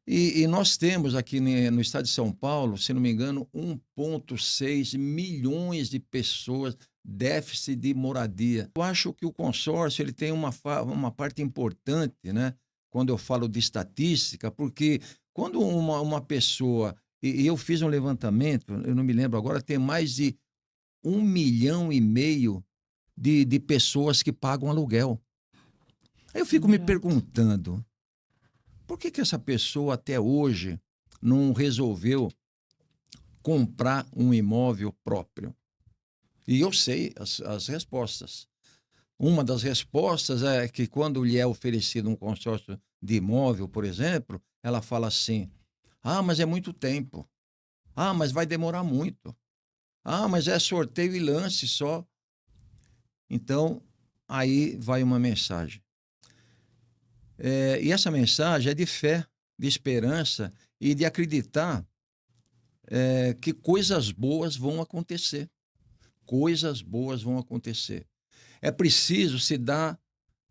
E nós temos aqui no estado de São Paulo, se não me engano, 1,6 milhões de pessoas déficit de moradia. Eu acho que o consórcio ele tem uma parte importante, né? Quando eu falo de estatística, porque quando uma pessoa, e eu fiz um levantamento, eu não me lembro agora, tem mais de 1,5 milhão de pessoas que pagam aluguel. Aí eu fico me perguntando, por que essa pessoa até hoje não resolveu comprar um imóvel próprio? E eu sei as respostas. Uma das respostas é que quando lhe é oferecido um consórcio de imóvel, por exemplo, ela fala assim, mas é muito tempo. Mas vai demorar muito. Mas é sorteio e lance só. Então, aí vai uma mensagem. E essa mensagem é de fé, de esperança e de acreditar que coisas boas vão acontecer. Coisas boas vão acontecer. É preciso se dar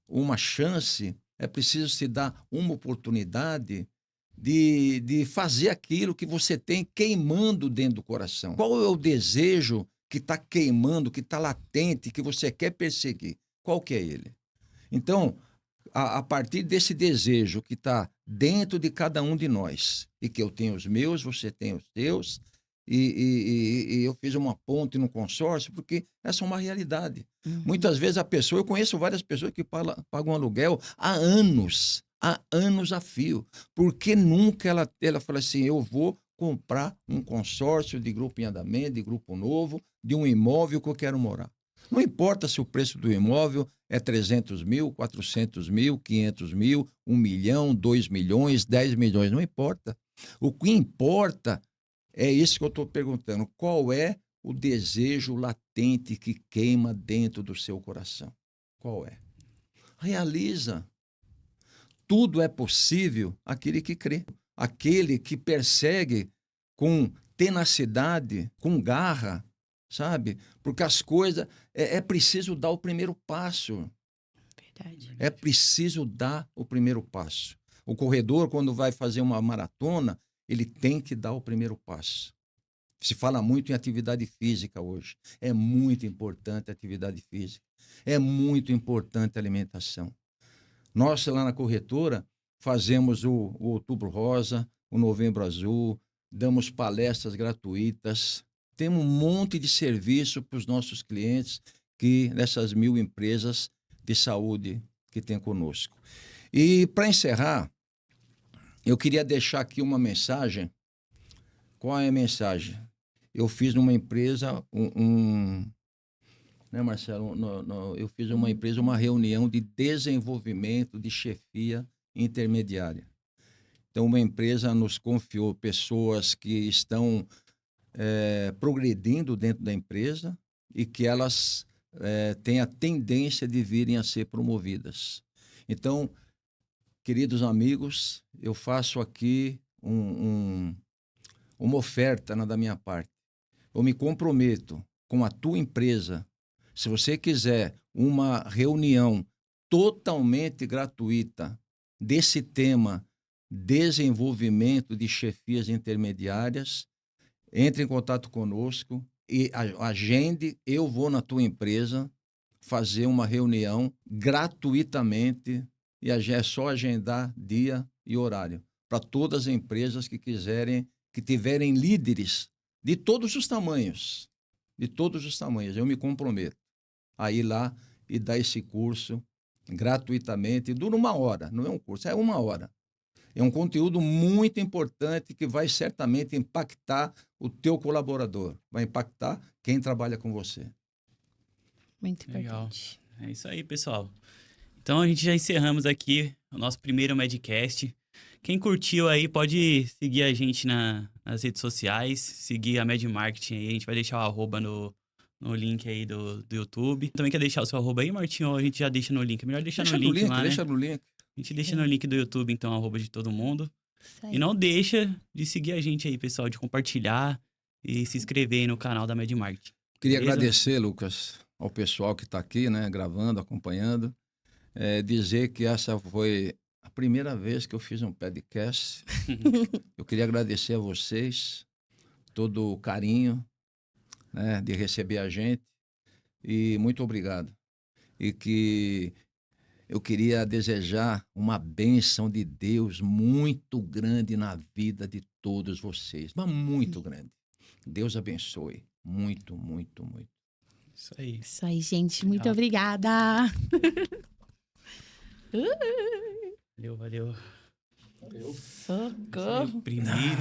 uma chance, é preciso se dar uma oportunidade de fazer aquilo que você tem queimando dentro do coração. Qual é o desejo que está queimando, que está latente, que você quer perseguir? Qual que é ele? Então, a partir desse desejo que está dentro de cada um de nós, e que eu tenho os meus, você tem os seus, e eu fiz uma ponte no consórcio, porque essa é uma realidade.
Uhum.
Muitas vezes eu conheço várias pessoas que pagam aluguel há anos a fio, porque nunca ela fala assim, eu vou comprar um consórcio de grupo em andamento, de grupo novo, de um imóvel que eu quero morar. Não importa se o preço do imóvel é 300 mil, 400 mil, 500 mil, 1 milhão, 2 milhões, 10 milhões, não importa. O que importa é isso que eu estou perguntando. Qual é o desejo latente que queima dentro do seu coração? Qual é? Realiza. Tudo é possível aquele que crê. Aquele que persegue com tenacidade, com garra, sabe? Porque as coisas... É preciso dar o primeiro passo.
Verdade.
É preciso dar o primeiro passo. O corredor, quando vai fazer uma maratona, ele tem que dar o primeiro passo. Se fala muito em atividade física hoje. É muito importante a atividade física. É muito importante a alimentação. Nós, lá na corretora, fazemos o Outubro Rosa, o Novembro Azul, damos palestras gratuitas, temos um monte de serviço para os nossos clientes dessas 1.000 empresas de saúde que tem conosco. E, para encerrar, eu queria deixar aqui uma mensagem. Qual é a mensagem? Eu fiz numa empresa né, Marcelo? Eu fiz uma empresa, uma reunião de desenvolvimento de chefia intermediária. Então, uma empresa nos confiou pessoas que estão progredindo dentro da empresa e que elas têm a tendência de virem a ser promovidas. Então, queridos amigos, eu faço aqui uma oferta da minha parte. Eu me comprometo com a tua empresa. Se você quiser uma reunião totalmente gratuita desse tema, desenvolvimento de chefias intermediárias, entre em contato conosco e agende. Eu vou na tua empresa fazer uma reunião gratuitamente e é só agendar dia e horário para todas as empresas que quiserem, que tiverem líderes de todos os tamanhos, eu me comprometo a ir lá e dar esse curso gratuitamente. Dura 1 hora, não é um curso, é 1 hora. É um conteúdo muito importante que vai certamente impactar o teu colaborador, vai impactar quem trabalha com você.
Muito
Legal.
importante.
É isso aí, pessoal. Então a gente já encerramos aqui o nosso primeiro Medcast. Quem curtiu aí pode seguir a gente nas redes sociais, seguir a Med Marketing aí. A gente vai deixar o arroba no link aí do YouTube. Também quer deixar o seu arroba aí, Martinho? Ou a gente já deixa no link? É melhor deixar
Deixa
no
no
link
link,
lá, né?
deixa no link.
A gente deixa no link do YouTube, então, arroba de todo mundo.
Isso aí.
E não deixa de seguir a gente aí, pessoal, de compartilhar e se inscrever aí no canal da Med Marketing.
Queria
Beleza?
agradecer, Lucas, ao pessoal que está aqui, né, gravando, acompanhando. Dizer que essa foi a primeira vez que eu fiz um podcast. Eu queria agradecer a vocês, todo o carinho, né, de receber a gente. E muito obrigado. E que eu queria desejar uma bênção de Deus muito grande na vida de todos vocês, mas muito grande. Deus abençoe. Muito, muito, muito.
Isso aí.
Isso aí, gente. Muito
Legal.
obrigada.
Valeu.
Socorro.
Primeiro